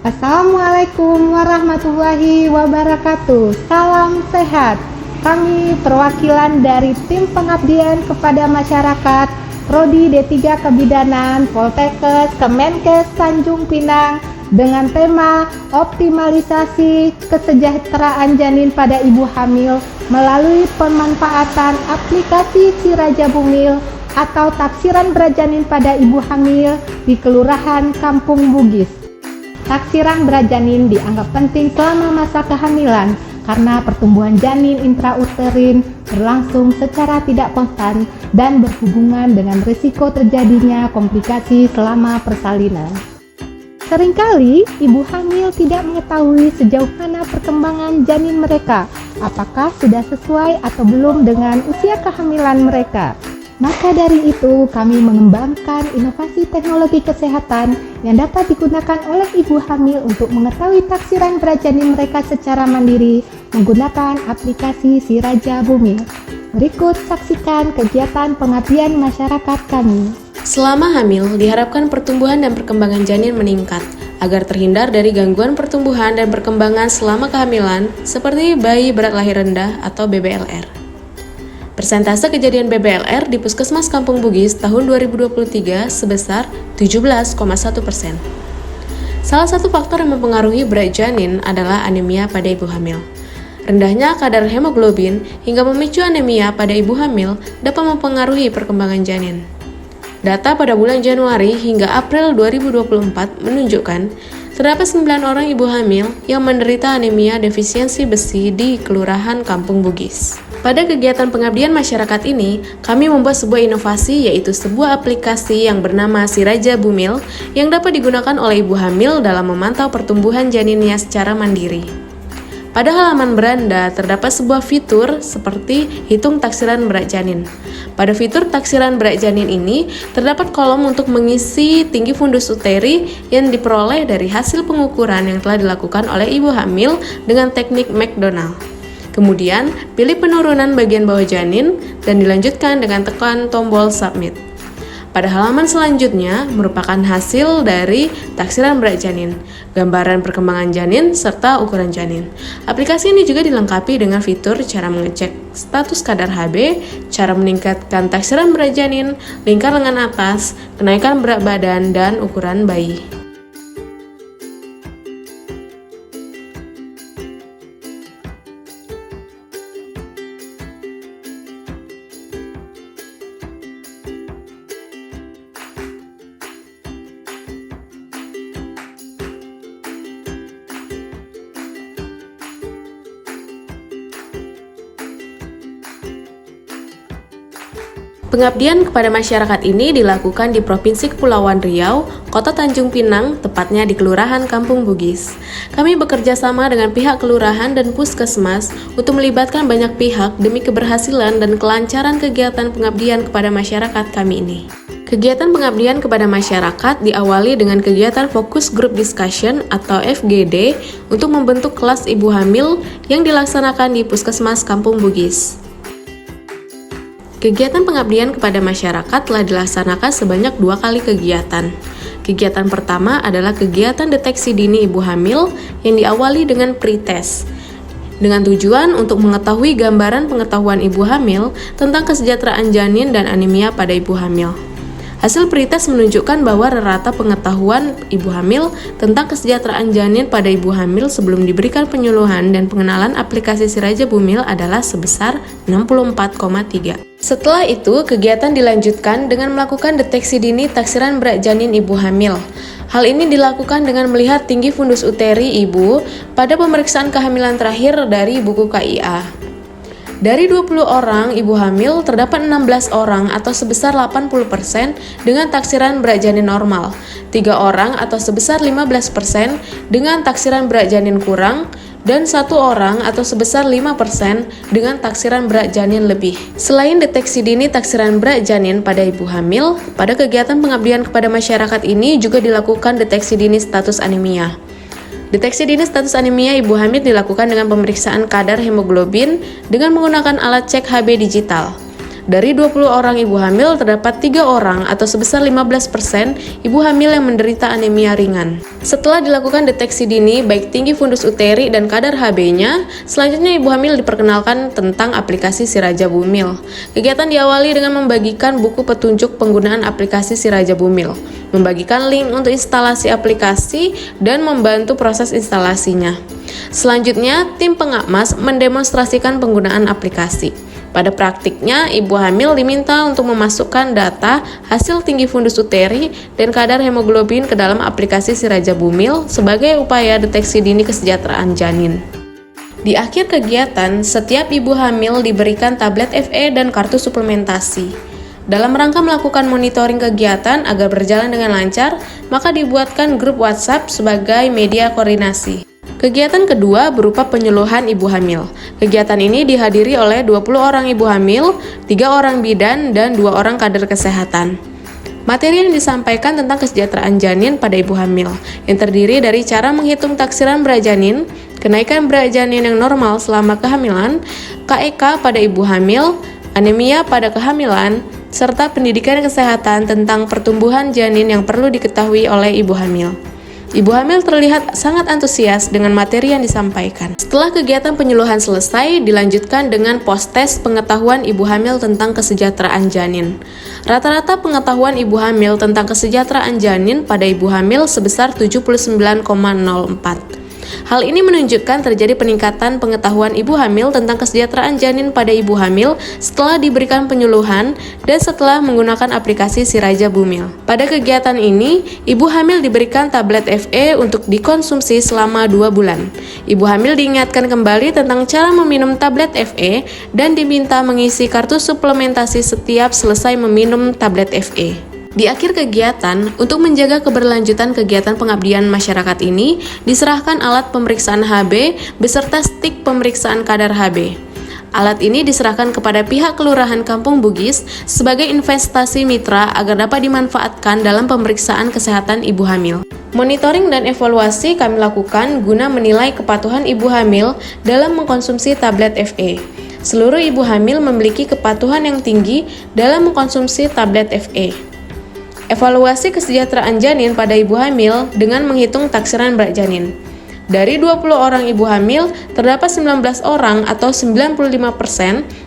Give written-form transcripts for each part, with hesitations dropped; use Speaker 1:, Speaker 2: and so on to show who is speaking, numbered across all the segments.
Speaker 1: Assalamualaikum warahmatullahi wabarakatuh. Salam sehat. Kami perwakilan dari tim pengabdian kepada masyarakat Prodi D3 Kebidanan Poltekkes Kemenkes Tanjung Pinang dengan tema optimalisasi kesejahteraan janin pada ibu hamil melalui pemanfaatan aplikasi Si Raja Bumil atau taksiran berat janin pada ibu hamil di Kelurahan Kampung Bugis. Taksiran berat janin dianggap penting selama masa kehamilan karena pertumbuhan janin intrauterin berlangsung secara tidak konstan dan berhubungan dengan risiko terjadinya komplikasi selama persalinan. Seringkali ibu hamil tidak mengetahui sejauh mana perkembangan janin mereka, apakah sudah sesuai atau belum dengan usia kehamilan mereka. Maka dari itu, kami mengembangkan inovasi teknologi kesehatan yang dapat digunakan oleh ibu hamil untuk mengetahui taksiran berat janin mereka secara mandiri menggunakan aplikasi Si Raja Bumil. Berikut saksikan kegiatan pengabdian masyarakat kami.
Speaker 2: Selama hamil, diharapkan pertumbuhan dan perkembangan janin meningkat agar terhindar dari gangguan pertumbuhan dan perkembangan selama kehamilan seperti bayi berat lahir rendah atau BBLR. Persentase kejadian BBLR di Puskesmas Kampung Bugis tahun 2023 sebesar 17,1%. Salah satu faktor yang mempengaruhi berat janin adalah anemia pada ibu hamil. Rendahnya kadar hemoglobin hingga memicu anemia pada ibu hamil dapat mempengaruhi perkembangan janin. Data pada bulan Januari hingga April 2024 menunjukkan terdapat 9 orang ibu hamil yang menderita anemia defisiensi besi di Kelurahan Kampung Bugis. Pada kegiatan pengabdian masyarakat ini, kami membuat sebuah inovasi yaitu sebuah aplikasi yang bernama Si Raja Bumil yang dapat digunakan oleh ibu hamil dalam memantau pertumbuhan janinnya secara mandiri. Pada halaman beranda terdapat sebuah fitur seperti hitung taksiran berat janin. Pada fitur taksiran berat janin ini terdapat kolom untuk mengisi tinggi fundus uteri yang diperoleh dari hasil pengukuran yang telah dilakukan oleh ibu hamil dengan teknik McDonald. Kemudian, pilih penurunan bagian bawah janin dan dilanjutkan dengan tekan tombol submit. Pada halaman selanjutnya merupakan hasil dari taksiran berat janin, gambaran perkembangan janin, serta ukuran janin. Aplikasi ini juga dilengkapi dengan fitur cara mengecek status kadar Hb, cara meningkatkan taksiran berat janin, lingkar lengan atas, kenaikan berat badan, dan ukuran bayi. Pengabdian kepada masyarakat ini dilakukan di Provinsi Kepulauan Riau, Kota Tanjung Pinang, tepatnya di Kelurahan Kampung Bugis. Kami bekerja sama dengan pihak kelurahan dan puskesmas untuk melibatkan banyak pihak demi keberhasilan dan kelancaran kegiatan pengabdian kepada masyarakat kami ini. Kegiatan pengabdian kepada masyarakat diawali dengan kegiatan Focus Group Discussion atau FGD untuk membentuk kelas ibu hamil yang dilaksanakan di Puskesmas Kampung Bugis. Kegiatan pengabdian kepada masyarakat telah dilaksanakan sebanyak 2 kali kegiatan. Kegiatan pertama adalah kegiatan deteksi dini ibu hamil yang diawali dengan pretest, dengan tujuan untuk mengetahui gambaran pengetahuan ibu hamil tentang kesejahteraan janin dan anemia pada ibu hamil. Hasil pretest menunjukkan bahwa rata pengetahuan ibu hamil tentang kesejahteraan janin pada ibu hamil sebelum diberikan penyuluhan dan pengenalan aplikasi Si Raja Bumil adalah sebesar 64,3. Setelah itu, kegiatan dilanjutkan dengan melakukan deteksi dini taksiran berat janin ibu hamil. Hal ini dilakukan dengan melihat tinggi fundus uteri ibu pada pemeriksaan kehamilan terakhir dari buku KIA. Dari 20 orang ibu hamil, terdapat 16 orang atau sebesar 80% dengan taksiran berat janin normal, 3 orang atau sebesar 15% dengan taksiran berat janin kurang, dan 1 orang atau sebesar 5% dengan taksiran berat janin lebih. Selain deteksi dini taksiran berat janin pada ibu hamil, pada kegiatan pengabdian kepada masyarakat ini juga dilakukan deteksi dini status anemia. Deteksi dini status anemia ibu hamil dilakukan dengan pemeriksaan kadar hemoglobin dengan menggunakan alat cek Hb digital. Dari 20 orang ibu hamil, terdapat 3 orang atau sebesar 15% ibu hamil yang menderita anemia ringan. Setelah dilakukan deteksi dini, baik tinggi fundus uteri dan kadar Hb-nya, selanjutnya ibu hamil diperkenalkan tentang aplikasi Si Raja Bumil. Kegiatan diawali dengan membagikan buku petunjuk penggunaan aplikasi Si Raja Bumil, membagikan link untuk instalasi aplikasi, dan membantu proses instalasinya. Selanjutnya, tim pengakmas mendemonstrasikan penggunaan aplikasi. Pada praktiknya, ibu hamil diminta untuk memasukkan data hasil tinggi fundus uteri dan kadar hemoglobin ke dalam aplikasi Si Raja Bumil sebagai upaya deteksi dini kesejahteraan janin. Di akhir kegiatan, setiap ibu hamil diberikan tablet FE dan kartu suplementasi. Dalam rangka melakukan monitoring kegiatan agar berjalan dengan lancar, maka dibuatkan grup WhatsApp sebagai media koordinasi. Kegiatan kedua berupa penyuluhan ibu hamil. Kegiatan ini dihadiri oleh 20 orang ibu hamil, 3 orang bidan, dan 2 orang kader kesehatan. Materi yang disampaikan tentang kesejahteraan janin pada ibu hamil, yang terdiri dari cara menghitung taksiran berat janin, kenaikan berat janin yang normal selama kehamilan, KEK pada ibu hamil, anemia pada kehamilan, serta pendidikan kesehatan tentang pertumbuhan janin yang perlu diketahui oleh ibu hamil. Ibu hamil terlihat sangat antusias dengan materi yang disampaikan. Setelah kegiatan penyuluhan selesai, dilanjutkan dengan post-tes pengetahuan ibu hamil tentang kesejahteraan janin. Rata-rata pengetahuan ibu hamil tentang kesejahteraan janin pada ibu hamil sebesar 79,04. Hal ini menunjukkan terjadi peningkatan pengetahuan ibu hamil tentang kesejahteraan janin pada ibu hamil setelah diberikan penyuluhan dan setelah menggunakan aplikasi Si Raja Bumil. Pada kegiatan ini, ibu hamil diberikan tablet FE untuk dikonsumsi selama 2 bulan. Ibu hamil diingatkan kembali tentang cara meminum tablet FE dan diminta mengisi kartu suplementasi setiap selesai meminum tablet FE. Di akhir kegiatan, untuk menjaga keberlanjutan kegiatan pengabdian masyarakat ini, diserahkan alat pemeriksaan Hb beserta stik pemeriksaan kadar Hb. Alat ini diserahkan kepada pihak Kelurahan Kampung Bugis sebagai investasi mitra agar dapat dimanfaatkan dalam pemeriksaan kesehatan ibu hamil. Monitoring dan evaluasi kami lakukan guna menilai kepatuhan ibu hamil dalam mengkonsumsi tablet FE. Seluruh ibu hamil memiliki kepatuhan yang tinggi dalam mengkonsumsi tablet FE. Evaluasi kesejahteraan janin pada ibu hamil dengan menghitung taksiran berat janin. Dari 20 orang ibu hamil, terdapat 19 orang atau 95%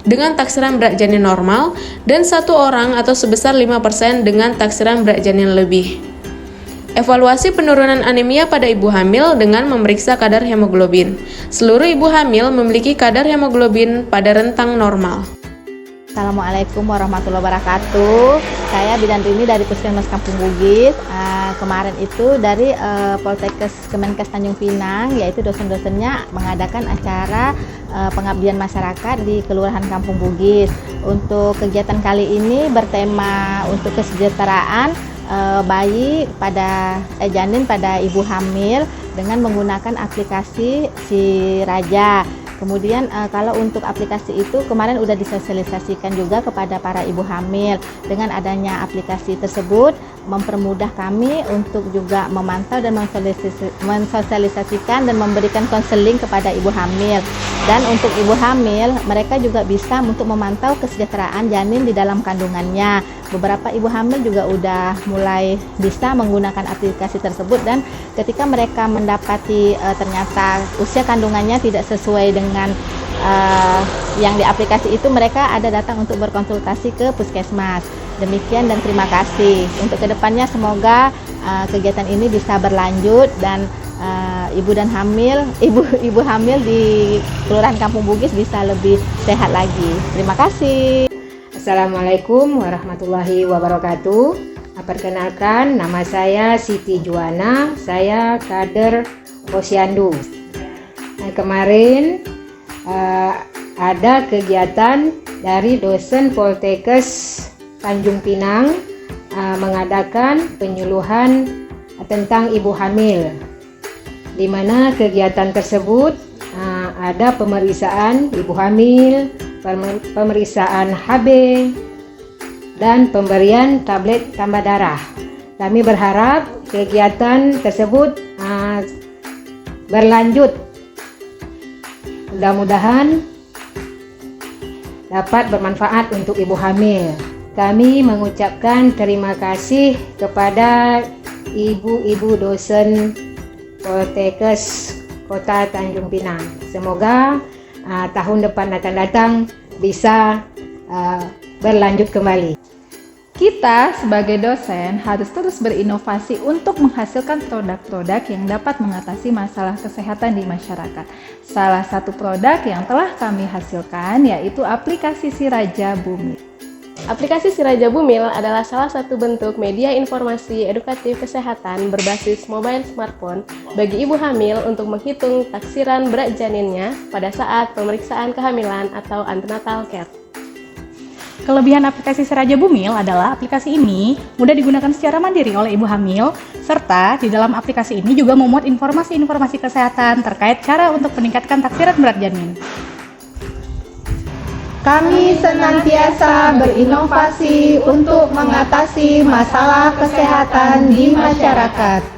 Speaker 2: dengan taksiran berat janin normal dan 1 orang atau sebesar 5% dengan taksiran berat janin lebih. Evaluasi penurunan anemia pada ibu hamil dengan memeriksa kadar hemoglobin. Seluruh ibu hamil memiliki kadar hemoglobin pada rentang normal.
Speaker 1: Assalamualaikum warahmatullahi wabarakatuh. Saya Bidan Rini dari Puskesmas Kampung Bugis. Kemarin itu dari Poltekkes Kemenkes Tanjung Pinang, yaitu dosen-dosennya mengadakan acara pengabdian masyarakat di Kelurahan Kampung Bugis. Untuk kegiatan kali ini bertema untuk kesejahteraan bayi pada janin pada ibu hamil dengan menggunakan aplikasi Si Raja. Kemudian kalau untuk aplikasi itu kemarin udah disosialisasikan juga kepada para ibu hamil. Dengan adanya aplikasi tersebut mempermudah kami untuk juga memantau dan mensosialisasikan dan memberikan konseling kepada ibu hamil. Dan untuk ibu hamil, mereka juga bisa untuk memantau kesejahteraan janin di dalam kandungannya. Beberapa ibu hamil juga udah mulai bisa menggunakan aplikasi tersebut, dan ketika mereka mendapati ternyata usia kandungannya tidak sesuai dengan yang di aplikasi itu, mereka ada datang untuk berkonsultasi ke puskesmas. Demikian dan terima kasih. Untuk kedepannya semoga kegiatan ini bisa berlanjut dan ibu hamil di Kelurahan Kampung Bugis bisa lebih sehat lagi. Terima kasih.
Speaker 3: Assalamualaikum warahmatullahi wabarakatuh. Perkenalkan, nama saya Siti Juwana, saya kader Posyandu. Kemarin ada kegiatan dari dosen Poltekkes Tanjung Pinang mengadakan penyuluhan tentang ibu hamil, di mana kegiatan tersebut ada pemeriksaan ibu hamil, pemeriksaan HB, dan pemberian tablet tambah darah. Kami berharap kegiatan tersebut berlanjut. Mudah-mudahan dapat bermanfaat untuk ibu hamil. Kami mengucapkan terima kasih kepada ibu-ibu dosen Poltekkes Kota Tanjung Pinang. Semoga tahun depan akan datang bisa berlanjut kembali.
Speaker 1: Kita sebagai dosen harus terus berinovasi untuk menghasilkan produk-produk yang dapat mengatasi masalah kesehatan di masyarakat. Salah satu produk yang telah kami hasilkan yaitu aplikasi Si Raja Bumil.
Speaker 2: Aplikasi Si Raja Bumil adalah salah satu bentuk media informasi edukatif kesehatan berbasis mobile smartphone bagi ibu hamil untuk menghitung taksiran berat janinnya pada saat pemeriksaan kehamilan atau antenatal care.
Speaker 4: Kelebihan aplikasi Si Raja Bumil adalah aplikasi ini mudah digunakan secara mandiri oleh ibu hamil, serta di dalam aplikasi ini juga memuat informasi-informasi kesehatan terkait cara untuk meningkatkan taksiran berat janin.
Speaker 1: Kami senantiasa berinovasi untuk mengatasi masalah kesehatan di masyarakat.